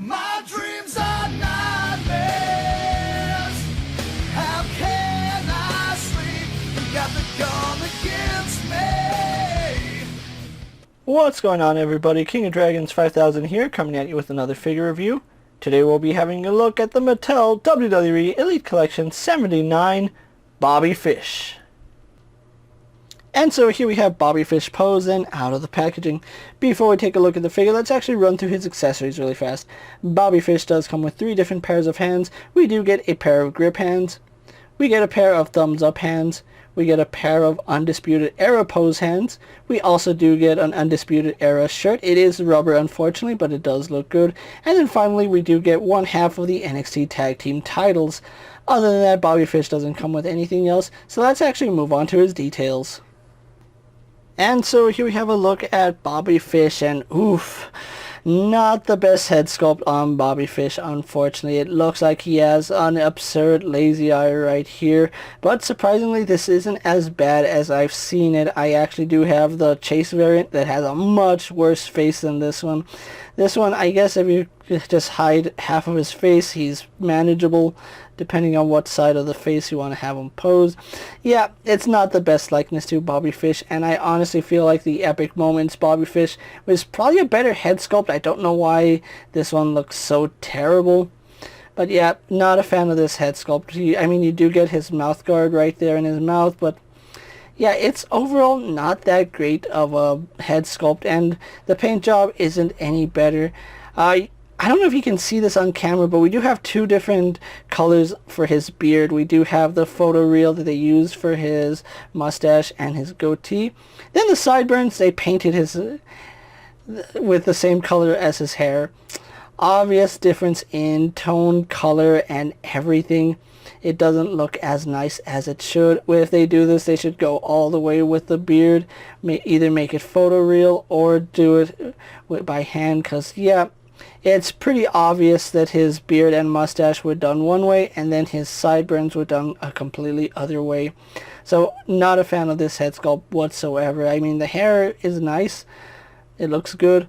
My dreams are nightmares. How can I sleep? You got the gun against me. What's going on, everybody? King of Dragons 5000 here, coming at you with another figure review. Today we'll be having a look at the Mattel WWE Elite Collection 79 Bobby Fish. And so here we have Bobby Fish posing out of the packaging. Before we take a look at the figure, let's actually run through his accessories really fast. Bobby Fish does come with 3 different pairs of hands. We do get a pair of grip hands. We get a pair of thumbs up hands. We get a pair of Undisputed Era pose hands. We also do get an Undisputed Era shirt. It is rubber, unfortunately, but it does look good. And then finally, we do get one half of the NXT Tag Team titles. Other than that, Bobby Fish doesn't come with anything else. So let's actually move on to his details. And so here we have a look at Bobby Fish, and oof, not the best head sculpt on Bobby Fish, unfortunately. It looks like he has an absurd lazy eye right here, but surprisingly this isn't as bad as I've seen it. I actually do have the Chase variant that has a much worse face than this one. This one, I guess if you just hide half of his face, he's manageable, depending on what side of the face you want to have him posed. Yeah, it's not the best likeness to Bobby Fish, and I honestly feel like the Epic Moments Bobby Fish was probably a better head sculpt. I don't know why this one looks so terrible. But yeah, not a fan of this head sculpt. I mean, you do get his mouth guard right there in his mouth, but yeah, it's overall not that great of a head sculpt, and the paint job isn't any better. I don't know if you can see this on camera, but we do have 2 different colors for his beard. We do have the photoreal that they used for his mustache and his goatee. Then the sideburns, they painted his with the same color as his hair. Obvious difference in tone, color, and everything. It doesn't look as nice as it should. If they do this, they should go all the way with the beard. Either make it photoreal or do it by hand, because yeah, it's pretty obvious that his beard and mustache were done one way, and then his sideburns were done a completely other way. So not a fan of this head sculpt whatsoever. I mean, the hair is nice. It looks good.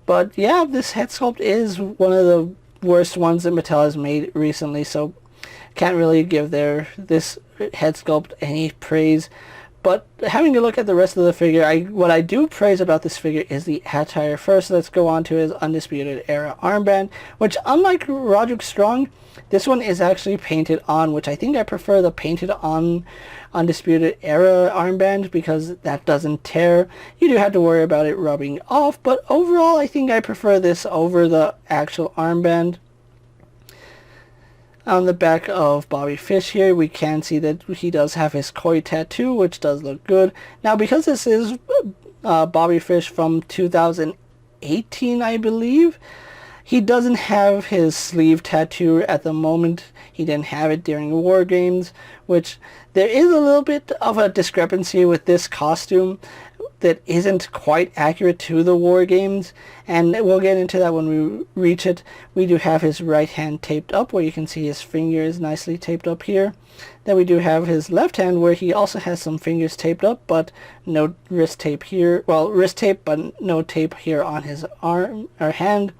But yeah, this head sculpt is one of the worst ones that Mattel has made recently, so can't really give this head sculpt any praise. But having a look at the rest of the figure, what I do praise about this figure is the attire. First, let's go on to his Undisputed Era armband, which unlike Roderick Strong, this one is actually painted on, which I think I prefer the painted on Undisputed Era armband because that doesn't tear. You do have to worry about it rubbing off, but overall I think I prefer this over the actual armband. On the back of Bobby Fish here, we can see that he does have his koi tattoo, which does look good. Now, because this is Bobby Fish from 2018, I believe, he doesn't have his sleeve tattoo at the moment. He didn't have it during War Games, which there is a little bit of a discrepancy with this costume that isn't quite accurate to the War Games, and we'll get into that when we reach it. We do have his right hand taped up, where you can see his finger is nicely taped up here. Then we do have his left hand, where he also has some fingers taped up, but no wrist tape here. Well, wrist tape, but no tape here on his arm or hand.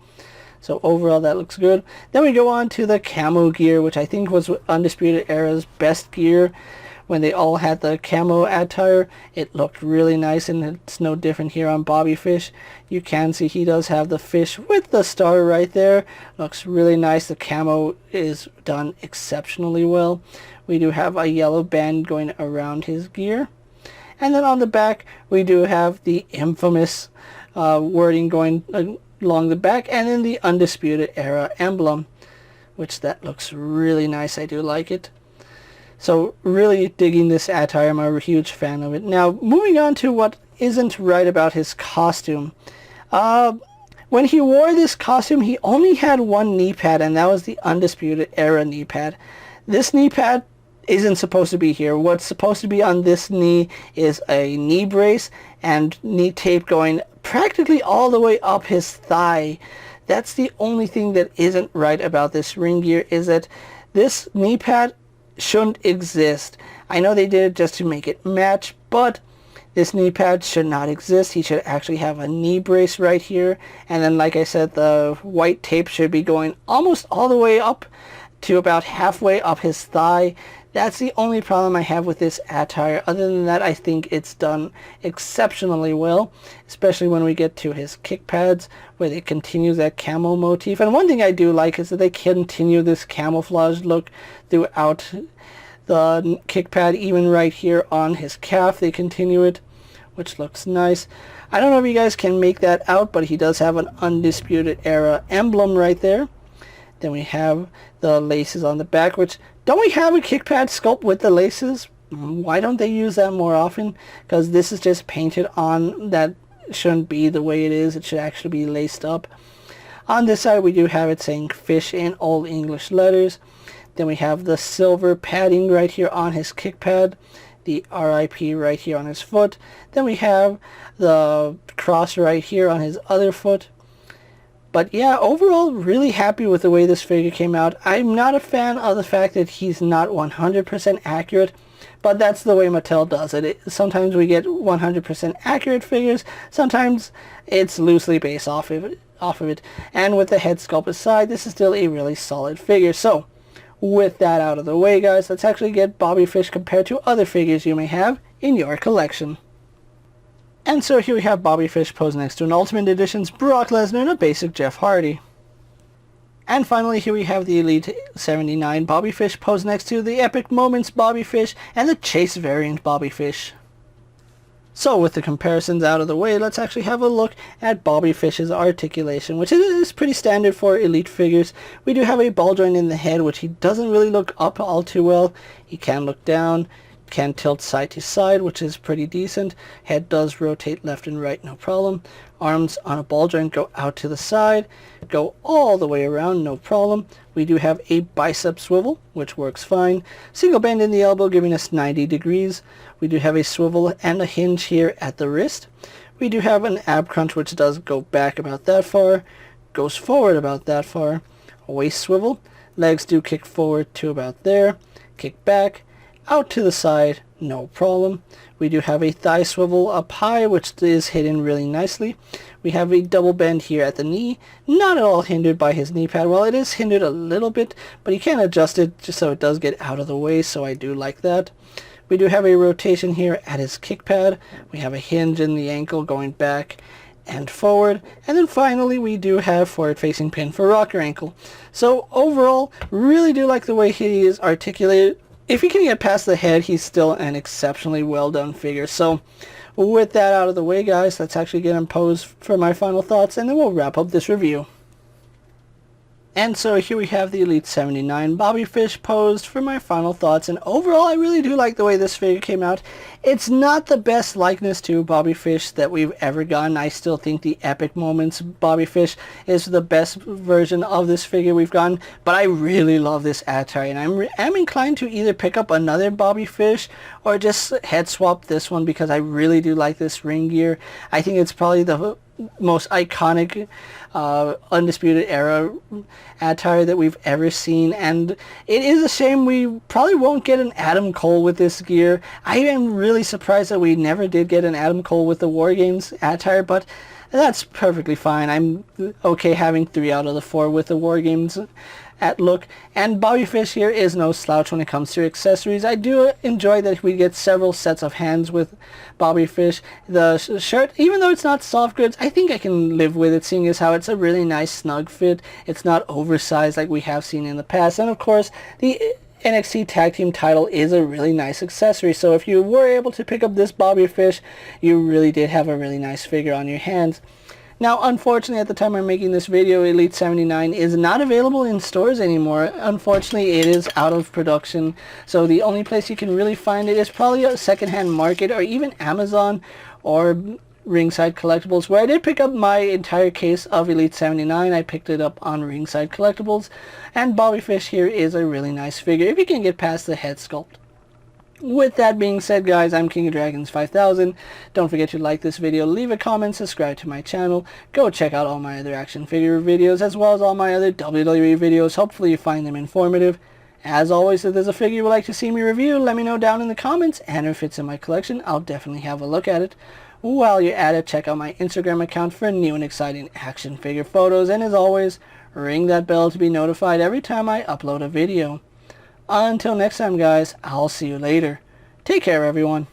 So overall that looks good. Then we go on to the Camo Gear, which I think was Undisputed Era's best gear. When they all had the camo attire, it looked really nice, and it's no different here on Bobby Fish. You can see he does have the fish with the star right there. Looks really nice. The camo is done exceptionally well. We do have a yellow band going around his gear. And then on the back, we do have the infamous wording going along the back, and then the Undisputed Era emblem, which that looks really nice. I do like it. So really digging this attire. I'm a huge fan of it. Now, moving on to what isn't right about his costume. When he wore this costume, he only had one knee pad, and that was the Undisputed Era knee pad. This knee pad isn't supposed to be here. What's supposed to be on this knee is a knee brace and knee tape going practically all the way up his thigh. That's the only thing that isn't right about this ring gear, is that this knee pad shouldn't exist. I know they did it just to make it match, but This knee pad should not exist. He should actually have a knee brace right here. And then, like I said, the white tape should be going almost all the way up to about halfway up his thigh. That's the only problem I have with this attire. Other than that, I think it's done exceptionally well, especially when we get to his kick pads, where they continue that camo motif. And one thing I do like is that they continue this camouflage look throughout the kick pad, even right here on his calf. They continue it, which looks nice. I don't know if you guys can make that out, but he does have an Undisputed Era emblem right there. Then we have the laces on the back, which, don't we have a kick pad sculpt with the laces? Why don't they use that more often? Because this is just painted on. That shouldn't be the way it is. It should actually be laced up. On this side, we do have it saying fish in Old English letters. Then we have the silver padding right here on his kick pad, the RIP right here on his foot. Then we have the cross right here on his other foot. But yeah, overall, really happy with the way this figure came out. I'm not a fan of the fact that he's not 100% accurate, but that's the way Mattel does it. Sometimes we get 100% accurate figures, sometimes it's loosely based off of it. And with the head sculpt aside, this is still a really solid figure. So, with that out of the way, guys, let's actually get Bobby Fish compared to other figures you may have in your collection. And so here we have Bobby Fish posed next to an Ultimate Edition's Brock Lesnar and a basic Jeff Hardy. And finally, here we have the Elite 79 Bobby Fish posed next to the Epic Moments Bobby Fish and the Chase variant Bobby Fish. So with the comparisons out of the way, let's actually have a look at Bobby Fish's articulation, which is pretty standard for Elite figures. We do have a ball joint in the head, which he doesn't really look up all too well. He can look down, can tilt side to side, which is pretty decent. Head does rotate left and right, no problem. Arms on a ball joint go out to the side, go all the way around, no problem. We do have a bicep swivel, which works fine. Single bend in the elbow, giving us 90 degrees. We do have a swivel and a hinge here at the wrist. We do have an ab crunch, which does go back about that far, goes forward about that far. A waist swivel, legs do kick forward to about there, kick back, out to the side, no problem. We do have a thigh swivel up high, which is hidden really nicely. We have a double bend here at the knee, not at all hindered by his knee pad. Well, it is hindered a little bit, but you can adjust it just so it does get out of the way, so I do like that. We do have a rotation here at his kick pad. We have a hinge in the ankle going back and forward. And then finally, we do have forward-facing pin for rocker ankle. So overall, really do like the way he is articulated. If you can get past the head, he's still an exceptionally well done figure. So with that out of the way, guys, let's actually get him posed for my final thoughts, and then we'll wrap up this review. And so here we have the Elite 79 Bobby Fish posed for my final thoughts, and overall I really do like the way this figure came out. It's not the best likeness to Bobby Fish that we've ever gotten. I still think the Epic Moments Bobby Fish is the best version of this figure we've gotten, but I really love this attire, and I'm inclined to either pick up another Bobby Fish or just head swap this one, because I really do like this ring gear. I think it's probably the most iconic Undisputed Era attire that we've ever seen, and it is a shame we probably won't get an Adam Cole with this gear. I am really surprised that we never did get an Adam Cole with the War Games attire, but that's perfectly fine. I'm okay having 3 out of the 4 with the War Games at look. And Bobby Fish here is no slouch when it comes to accessories. I do enjoy that we get several sets of hands with Bobby Fish. The shirt, even though it's not soft goods, I think I can live with it, seeing as how it's a really nice snug fit. It's not oversized like we have seen in the past. And of course, the NXT Tag Team title is a really nice accessory. So if you were able to pick up this Bobby Fish, you really did have a really nice figure on your hands. Now, unfortunately, at the time I'm making this video, Elite 79 is not available in stores anymore. Unfortunately, it is out of production. So the only place you can really find it is probably a secondhand market, or even Amazon or Ringside Collectibles, where I did pick up my entire case of Elite 79. I picked it up on Ringside Collectibles. And Bobby Fish here is a really nice figure if you can get past the head sculpt. With that being said, guys, I'm KingofDragons 5000. Don't forget to like this video, leave a comment, subscribe to my channel. Go check out all my other action figure videos, as well as all my other WWE videos. Hopefully you find them informative. As always, if there's a figure you would like to see me review, let me know down in the comments, and if it's in my collection, I'll definitely have a look at it. While you're at it, check out my Instagram account for new and exciting action figure photos, and as always, ring that bell to be notified every time I upload a video. Until next time, guys, I'll see you later. Take care, everyone.